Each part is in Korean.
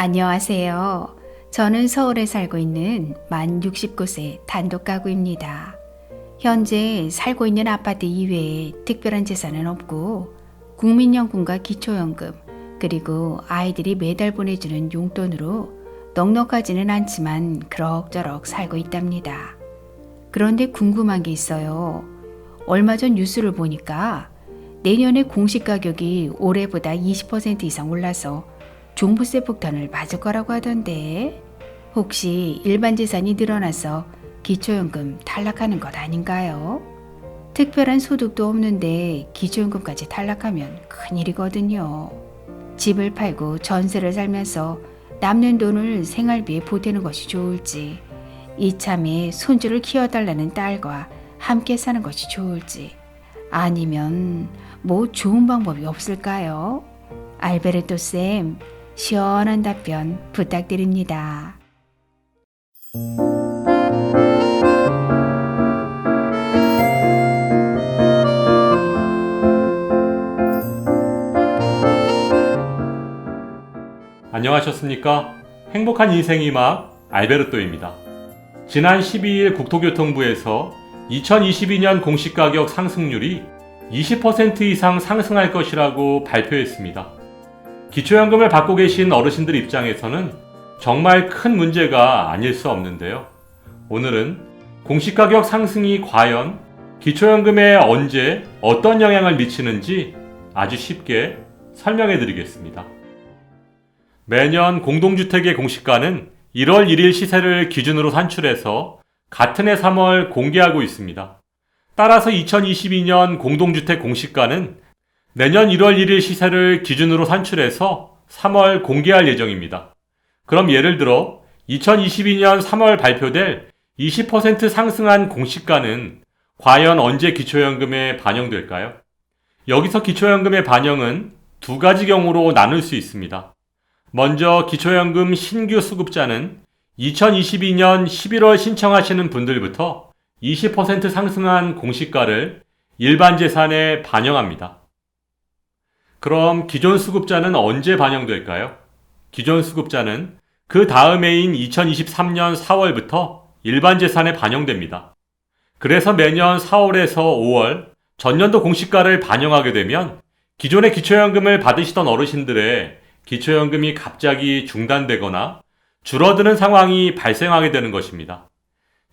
안녕하세요. 저는 서울에 살고 있는 만 69세 단독 가구입니다. 현재 살고 있는 아파트 이외에 특별한 재산은 없고 국민연금과 기초연금 그리고 아이들이 매달 보내주는 용돈으로 넉넉하지는 않지만 그럭저럭 살고 있답니다. 그런데 궁금한 게 있어요. 얼마 전 뉴스를 보니까 내년에 공시 가격이 올해보다 20% 이상 올라서 종부세 폭탄을 맞을 거라고 하던데 혹시 일반 재산이 늘어나서 기초연금 탈락하는 것 아닌가요? 특별한 소득도 없는데 기초연금까지 탈락하면 큰일이거든요. 집을 팔고 전세를 살면서 남는 돈을 생활비에 보태는 것이 좋을지, 이참에 손주를 키워달라는 딸과 함께 사는 것이 좋을지, 아니면 뭐 좋은 방법이 없을까요? 알베르토 쌤, 시원한 답변 부탁드립니다. 안녕하셨습니까? 행복한 인생의 막 알베르토입니다. 지난 12일 국토교통부에서 2022년 공시가격 상승률이 20% 이상 상승할 것이라고 발표했습니다. 기초연금을 받고 계신 어르신들 입장에서는 정말 큰 문제가 아닐 수 없는데요. 오늘은 공시가격 상승이 과연 기초연금에 언제 어떤 영향을 미치는지 아주 쉽게 설명해 드리겠습니다. 매년 공동주택의 공시가는 1월 1일 시세를 기준으로 산출해서 같은 해 3월 공개하고 있습니다. 따라서 2022년 공동주택 공시가는 내년 1월 1일 시세를 기준으로 산출해서 3월 공개할 예정입니다. 그럼 예를 들어 2022년 3월 발표될 20% 상승한 공시가는 과연 언제 기초연금에 반영될까요? 여기서 기초연금의 반영은 두 가지 경우로 나눌 수 있습니다. 먼저 기초연금 신규 수급자는 2022년 11월 신청하시는 분들부터 20% 상승한 공시가를 일반 재산에 반영합니다. 그럼 기존 수급자는 언제 반영될까요? 기존 수급자는 그 다음 해인 2023년 4월부터 일반 재산에 반영됩니다. 그래서 매년 4월에서 5월 전년도 공시가를 반영하게 되면 기존의 기초연금을 받으시던 어르신들의 기초연금이 갑자기 중단되거나 줄어드는 상황이 발생하게 되는 것입니다.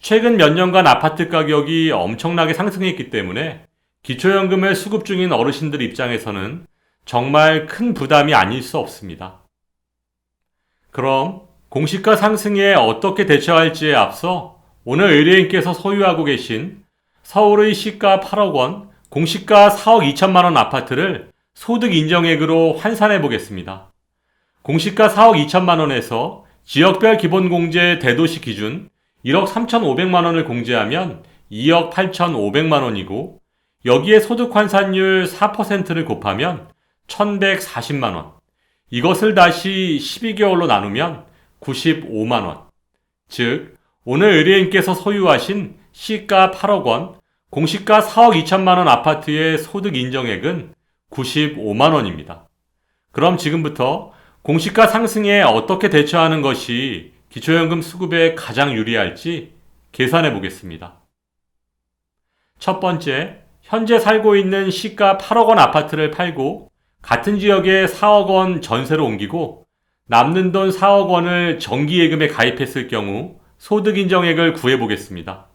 최근 몇 년간 아파트 가격이 엄청나게 상승했기 때문에 기초연금을 수급 중인 어르신들 입장에서는 정말 큰 부담이 아닐 수 없습니다. 그럼 공시가 상승에 어떻게 대처할지에 앞서 오늘 의뢰인께서 소유하고 계신 서울의 시가 8억 원, 공시가 4억 2천만 원 아파트를 소득 인정액으로 환산해 보겠습니다. 공시가 4억 2천만 원에서 지역별 기본공제 대도시 기준 1억 3,500만 원을 공제하면 2억 8,500만 원이고 여기에 소득 환산율 4%를 곱하면 1,140만 원. 이것을 다시 12개월로 나누면 95만 원. 즉, 오늘 의뢰인께서 소유하신 시가 8억 원, 공시가 4억 2천만 원 아파트의 소득 인정액은 95만 원입니다. 그럼 지금부터 공시가 상승에 어떻게 대처하는 것이 기초연금 수급에 가장 유리할지 계산해 보겠습니다. 첫 번째, 현재 살고 있는 시가 8억 원 아파트를 팔고 같은 지역에 4억 원 전세로 옮기고 남는 돈 4억 원을 정기예금에 가입했을 경우 소득 인정액을 구해 보겠습니다.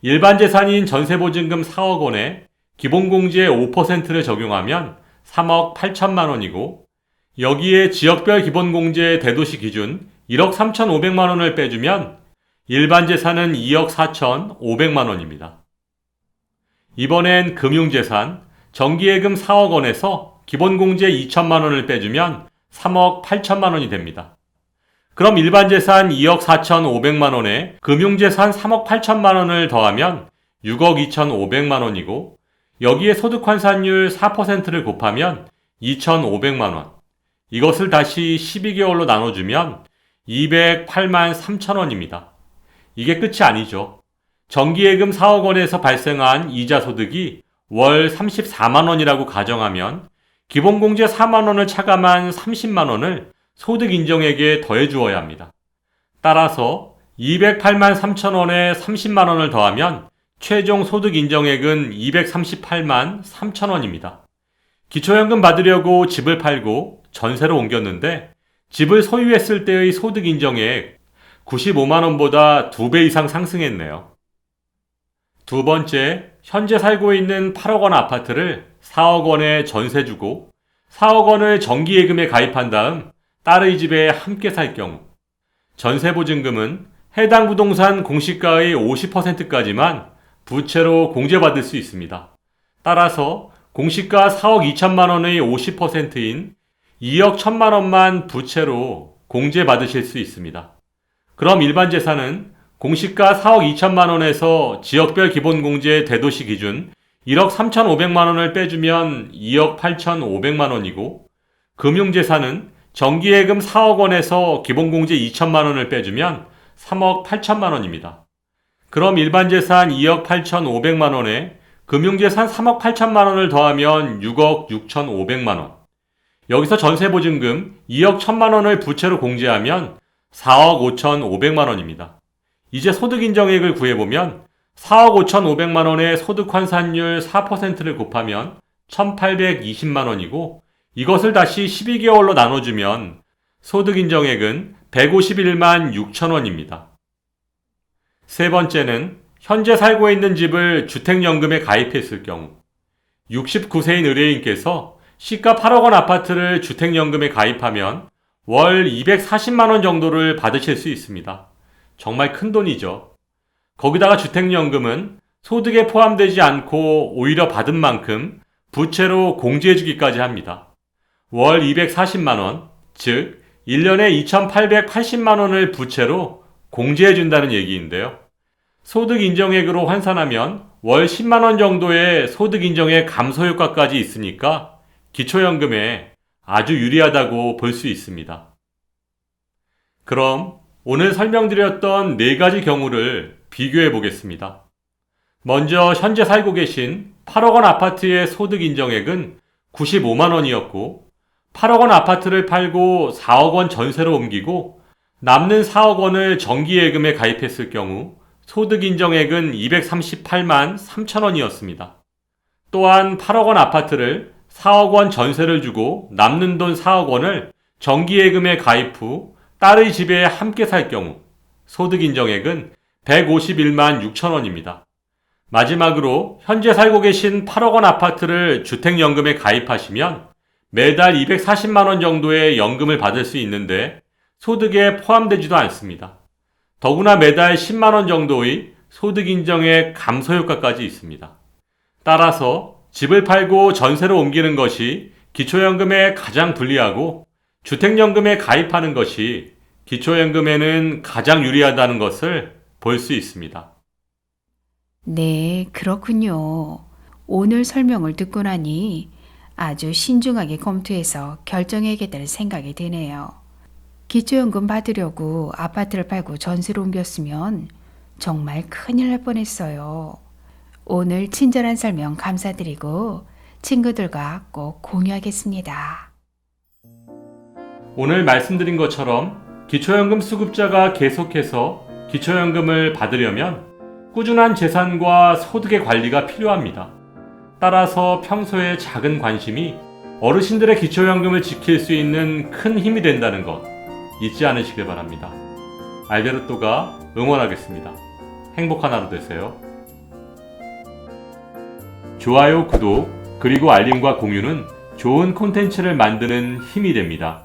일반 재산인 전세보증금 4억 원에 기본공제 5%를 적용하면 3억 8천만 원이고 여기에 지역별 기본공제 대도시 기준 1억 3,500만 원을 빼주면 일반 재산은 2억 4,500만 원입니다. 이번엔 금융재산, 정기예금 4억 원에서 기본공제 2천만 원을 빼주면 3억 8천만 원이 됩니다. 그럼 일반 재산 2억 4,500만 원에 금융재산 3억 8천만 원을 더하면 6억 2,500만 원이고 여기에 소득 환산율 4%를 곱하면 2,500만 원. 이것을 다시 12개월로 나눠주면 208만 3천 원입니다. 이게 끝이 아니죠. 정기예금 4억 원에서 발생한 이자 소득이 월 34만 원이라고 가정하면 기본공제 4만 원을 차감한 30만 원을 소득 인정액에 더해 주어야 합니다. 따라서 208만 3천 원에 30만 원을 더하면 최종 소득 인정액은 238만 3천 원입니다. 기초연금 받으려고 집을 팔고 전세로 옮겼는데 집을 소유했을 때의 소득 인정액 95만 원보다 2배 이상 상승했네요. 두 번째, 현재 살고 있는 8억 원 아파트를 4억 원에 전세 주고 4억 원을 정기예금에 가입한 다음 딸의 집에 함께 살 경우 전세보증금은 해당 부동산 공시가의 50%까지만 부채로 공제받을 수 있습니다. 따라서 공시가 4억 2천만 원의 50%인 2억 1천만 원만 부채로 공제받으실 수 있습니다. 그럼 일반 재산은 공시가 4억 2천만 원에서 지역별 기본공제 대도시 기준 1억 3,500만 원을 빼주면 2억 8,500만 원이고 금융재산은 정기예금 4억 원에서 기본공제 2천만 원을 빼주면 3억 8천만 원입니다. 그럼 일반 재산 2억 8,500만 원에 금융재산 3억 8천만 원을 더하면 6억 6,500만 원. 여기서 전세보증금 2억 1천만 원을 부채로 공제하면 4억 5,500만 원입니다. 이제 소득인정액을 구해보면 4억 5,500만 원의 소득환산율 4%를 곱하면 1,820만 원이고 이것을 다시 12개월로 나눠주면 소득인정액은 151만 6천 원입니다. 세 번째는 현재 살고 있는 집을 주택연금에 가입했을 경우 69세인 의뢰인께서 시가 8억 원 아파트를 주택연금에 가입하면 월 240만 원 정도를 받으실 수 있습니다. 정말 큰 돈이죠. 거기다가 주택연금은 소득에 포함되지 않고 오히려 받은 만큼 부채로 공제해주기까지 합니다. 월 240만 원, 즉 1년에 2,880만 원을 부채로 공제해준다는 얘기인데요. 소득인정액으로 환산하면 월 10만 원 정도의 소득인정액 감소 효과까지 있으니까 기초연금에 아주 유리하다고 볼 수 있습니다. 그럼 오늘 설명드렸던 4가지 경우를 비교해 보겠습니다. 먼저 현재 살고 계신 8억 원 아파트의 소득 인정액은 95만 원이었고 8억 원 아파트를 팔고 4억 원 전세로 옮기고 남는 4억 원을 정기예금에 가입했을 경우 소득 인정액은 238만 3천 원이었습니다. 또한 8억 원 아파트를 4억 원 전세를 주고 남는 돈 4억 원을 정기예금에 가입 후 딸의 집에 함께 살 경우 소득 인정액은 151만 6천 원입니다. 마지막으로 현재 살고 계신 8억 원 아파트를 주택연금에 가입하시면 매달 240만 원 정도의 연금을 받을 수 있는데 소득에 포함되지도 않습니다. 더구나 매달 10만 원 정도의 소득 인정액 감소 효과까지 있습니다. 따라서 집을 팔고 전세로 옮기는 것이 기초연금에 가장 불리하고 주택연금에 가입하는 것이 기초연금에는 가장 유리하다는 것을 볼 수 있습니다. 네, 그렇군요. 오늘 설명을 듣고 나니 아주 신중하게 검토해서 결정해야 될 생각이 드네요. 기초연금 받으려고 아파트를 팔고 전세로 옮겼으면 정말 큰일 날 뻔했어요. 오늘 친절한 설명 감사드리고 친구들과 꼭 공유하겠습니다. 오늘 말씀드린 것처럼 기초연금 수급자가 계속해서 기초연금을 받으려면 꾸준한 재산과 소득의 관리가 필요합니다. 따라서 평소에 작은 관심이 어르신들의 기초연금을 지킬 수 있는 큰 힘이 된다는 것 잊지 않으시길 바랍니다. 알베르토가 응원하겠습니다. 행복한 하루 되세요. 좋아요, 구독, 그리고 알림과 공유는 좋은 콘텐츠를 만드는 힘이 됩니다.